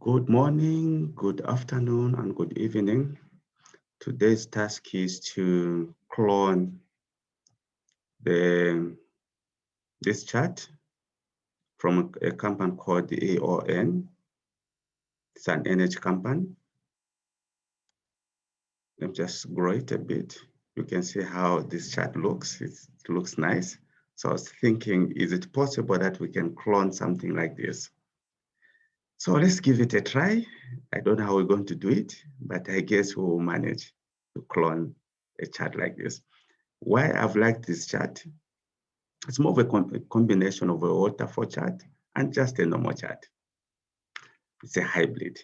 Good morning, good afternoon, and good evening. Today's task is to clone this chart from a company called the EON. It's an energy company. Let me just grow it a bit. You can see how this chart looks. It looks nice. So I was thinking, is it possible that we can clone something like this? So let's give it a try. I don't know how we're going to do it, but I guess we'll manage to clone a chart like this. Why I've liked this chart, it's more of a combination of a waterfall chart and just a normal chart. It's a hybrid.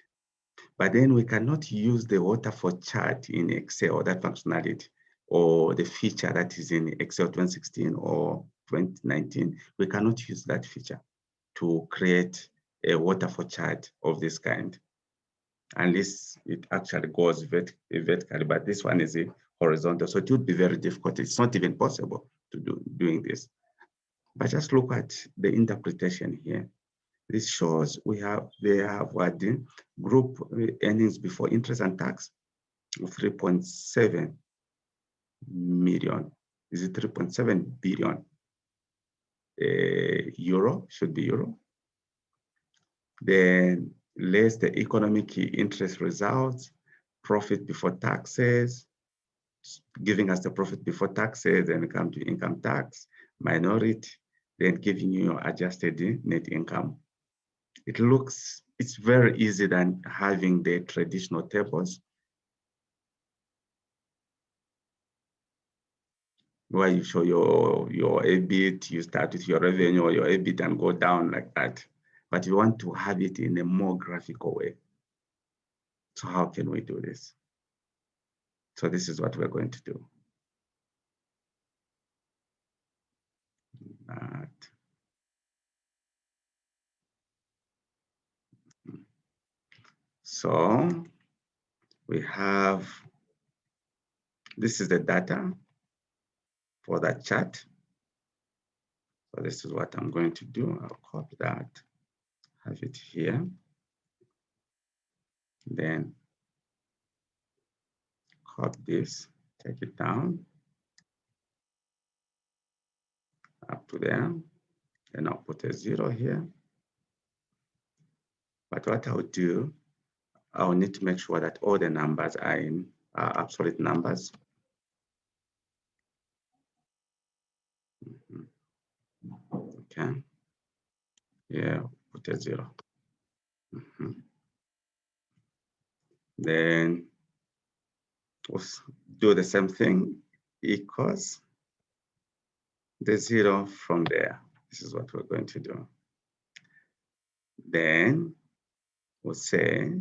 But then we cannot use the waterfall chart in Excel, that functionality, or the feature that is in Excel 2016 or 2019. We cannot use that feature to create a waterfall chart of this kind, unless it actually goes vertically, but this one is horizontal, so it would be very difficult. It's not even possible to doing this. But just look at the interpretation here. This shows they have what the group earnings before interest and tax of 3.7 million. Is it 3.7 billion euro? Should be euro. Then less the economic interest results, profit before taxes, giving us the profit before taxes, and come to income tax, minority, then giving you your adjusted net income. It's very easy than having the traditional tables where you show your EBIT, you start with your revenue or your EBIT and go down like that. But you want to have it in a more graphical way. So how can we do this? So this is what we're going to do. So we have, this is the data for that chart. So this is what I'm going to do. I'll copy that, have it here. Then copy this, take it down up to there. Then I'll put a 0 here. But what I'll do, I'll need to make sure that all the numbers are in absolute numbers. Okay. Yeah, put a 0. Then we'll do the same thing, equals the 0 from there. This is what we're going to do. Then we'll say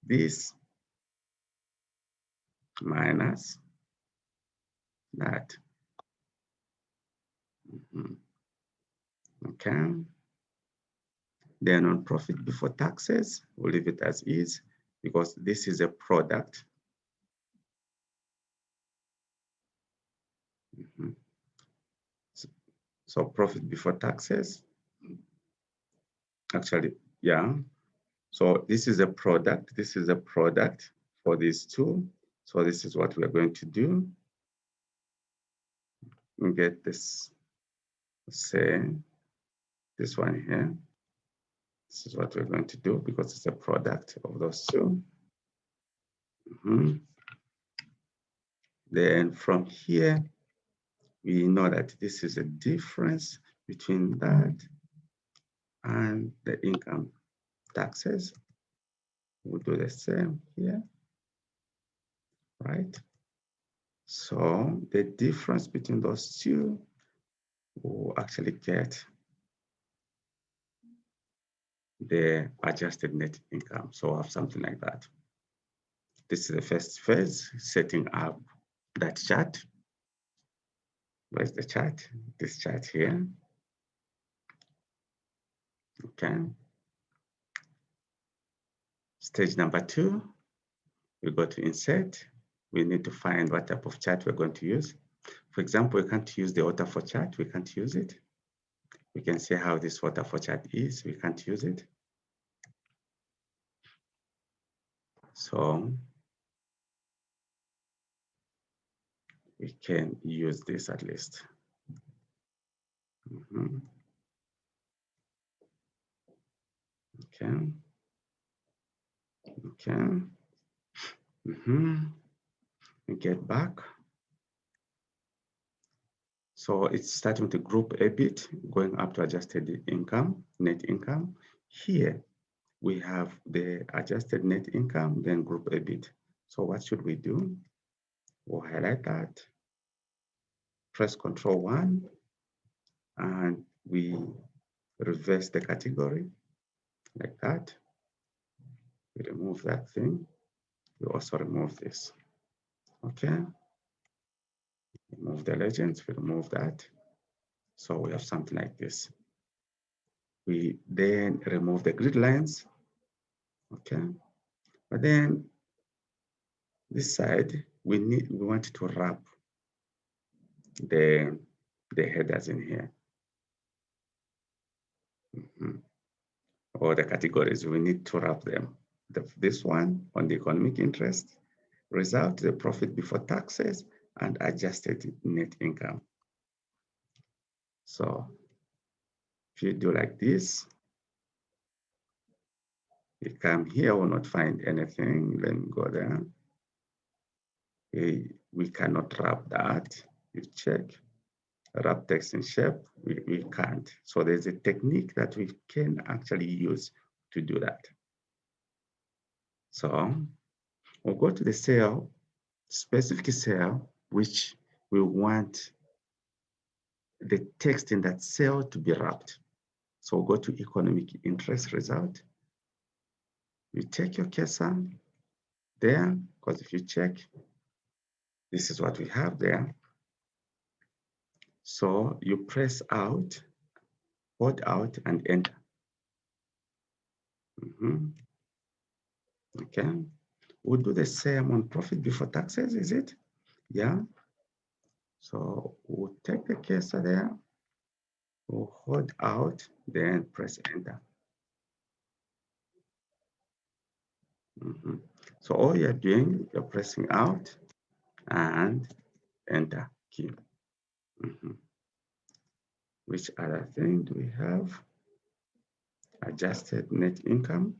this minus that. Okay. Then on profit before taxes, we'll leave it as is because this is a product. So profit before taxes, actually, yeah. So this is a product. This is a product for these two. So this is what we're going to do. We get this, say, this one here. This is what we're going to do because it's a product of those two. Then from here, we know that this is a difference between that and the income taxes. We'll do the same here, right? So the difference between those two will actually get the adjusted net income. So I have something like that. This is the first phase, setting up that chart. Where's the chart? This chart here. Okay. Stage number 2, we go to insert. We need to find what type of chart we're going to use. For example, we can't use the waterfall chart. We can't use it. We can see how this waterfall chart is. We can't use it. So we can use this at least. Okay. Okay. We get back. So it's starting with the group EBIT, going up to adjusted income, net income. Here we have the adjusted net income, then group EBIT. So what should we do? We'll highlight that, press Control 1, and we reverse the category like that. We remove that thing. We also remove this. Okay. Remove the legends, we remove that. So we have something like this. We then remove the grid lines. Okay. But then this side, we want to wrap the headers in here. Or the categories, we need to wrap them. This one on the economic interest, result, the profit before taxes, and adjusted net income. So if you do like this, you come here, will not find anything. Let me go there. We cannot wrap that. You check, wrap text in shape, we can't. So there's a technique that we can actually use to do that. So we'll go to the cell, specific cell, which we want the text in that cell to be wrapped. So we'll go to economic interest result. You take your cursor there, because if you check, this is what we have there. So you press out, hold out, and enter. Okay. We'll do the same on profit before taxes, is it? Yeah. So we'll take the cursor there, we'll hold out, then press enter. So all you're doing, you're pressing out and enter key. Which other thing do we have? Adjusted net income.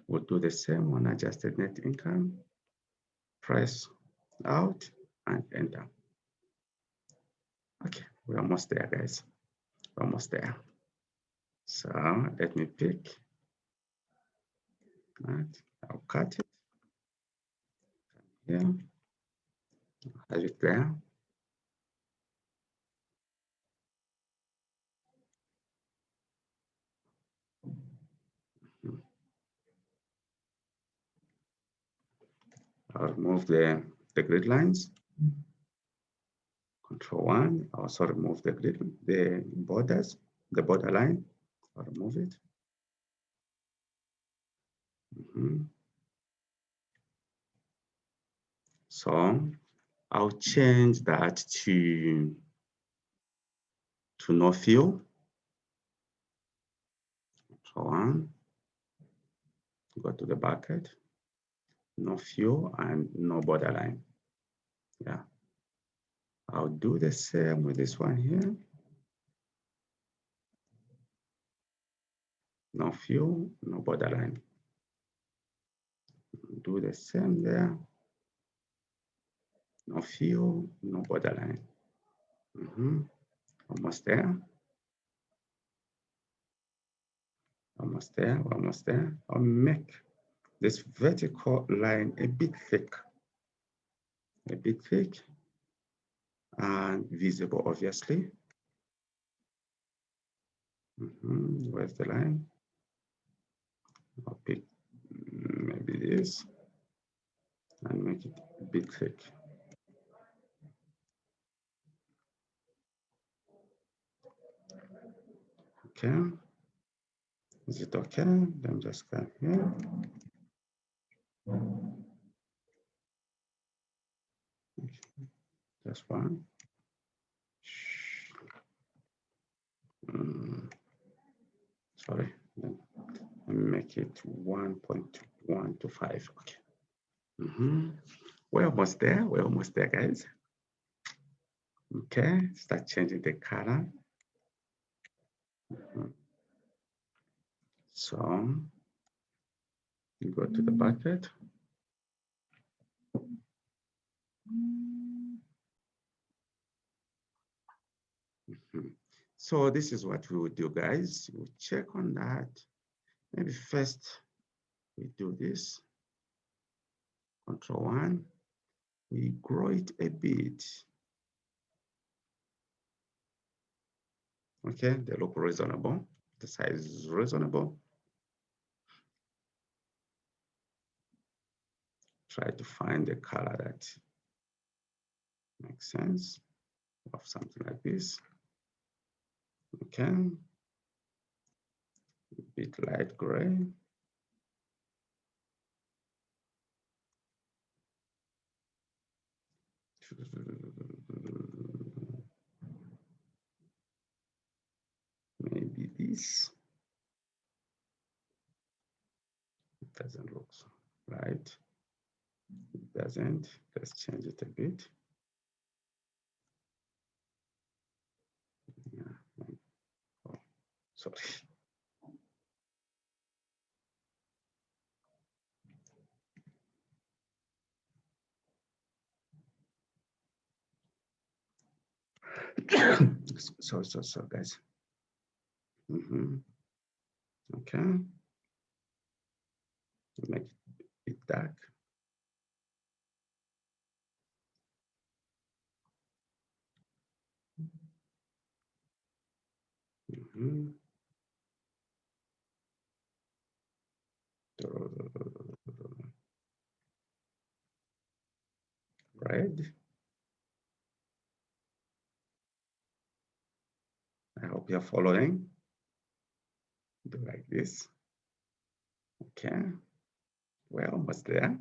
We'll do the same on adjusted net income. Press out and enter. Okay, we're almost there, guys. We're almost there. So let me pick. Right. I'll cut it. Yeah. Have it there. I'll remove the grid lines. Control 1. I'll also remove the borders, the borderline. I'll remove it. So I'll change that to no fill. Control 1. Go to the bucket. No fill and no borderline. Yeah. I'll do the same with this one here. No fill, no borderline. Do the same there. No fill, no borderline. Almost there. Almost there, almost there. I'll make this vertical line a bit thick and visible, obviously. Where's the line? I'll pick maybe this and make it a bit thick. Okay. Is it okay? Then just come here. Okay. Just one. Sorry. Then make it 1.2. 1 to 5. Okay. We're almost there. We're almost there, guys. Okay, start changing the color. So you go to the bucket. So this is what we would do, guys. We'll check on that. Maybe first we do this. Control 1. We grow it a bit. Okay, they look reasonable. The size is reasonable. Try to find a color that makes sense of something like this. Okay, a bit light gray. Maybe this. It doesn't look right. It doesn't. Let's change it a bit. Yeah. Oh, sorry. So, guys. Okay. Make it dark. Red. I hope you're following. Do like this. Okay. We're almost there.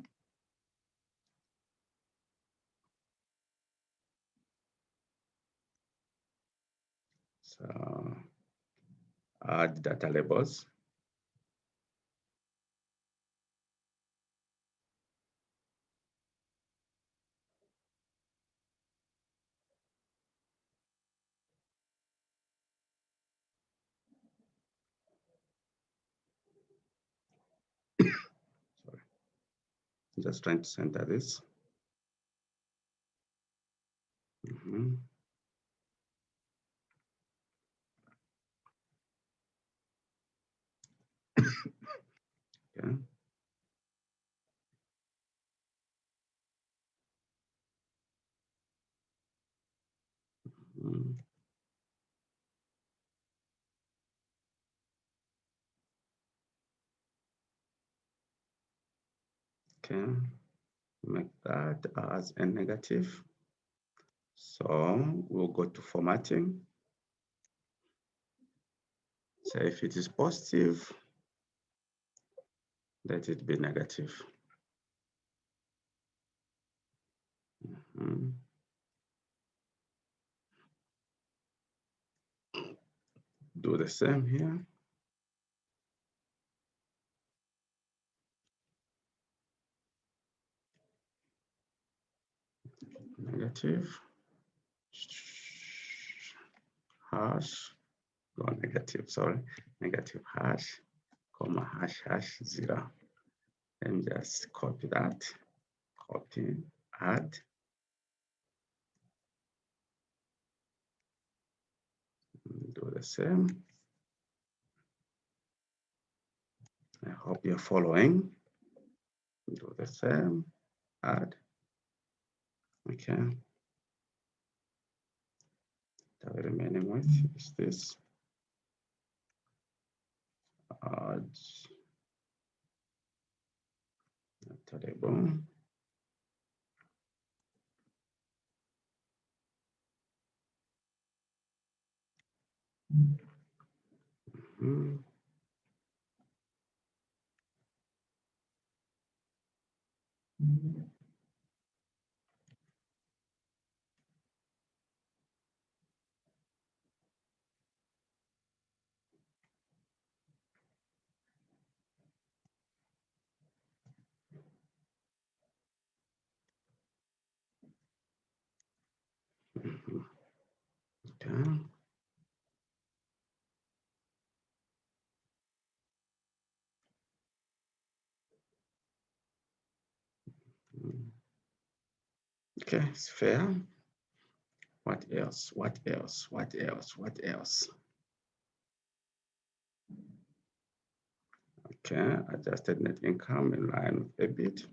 So add data labels. Sorry. Just trying to center this. Okay. Okay. Make that as a negative. So we'll go to formatting. So if it is positive, let it be negative. Do the same here. Negative. Hash. Go negative, sorry. Negative hash, comma, hash, hash, 0. And just copy that. Copy, add. Do the same. I hope you're following. Do the same, add. Okay. The remaining width is this. Add table. Okay. Okay, it's fair. What else? What else? What else? What else? Okay, adjusted net income in line with EBIT.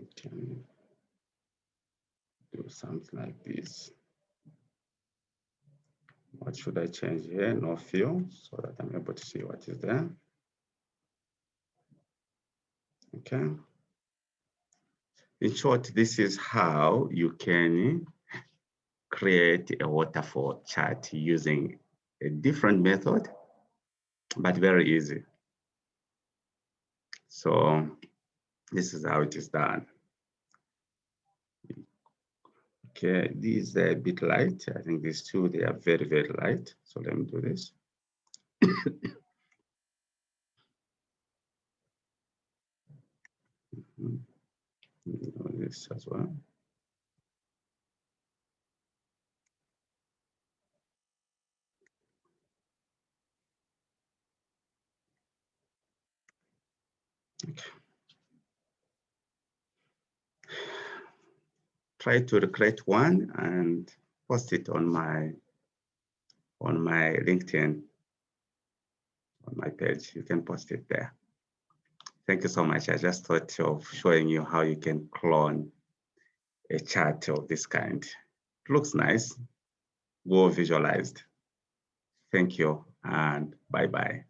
Okay, do something like this. What should I change here? No fuel, so that I'm able to see what is there. Okay. In short, this is how you can create a waterfall chart using a different method, but very easy. So this is how it is done. Okay, these are a bit light. I think these two, they are very, very light. So let me do this. Do this as well. Okay. Try to recreate one and post it on my LinkedIn, on my page. You can post it there. Thank you so much. I just thought of showing you how you can clone a chart of this kind. It looks nice, well visualized. Thank you and bye-bye.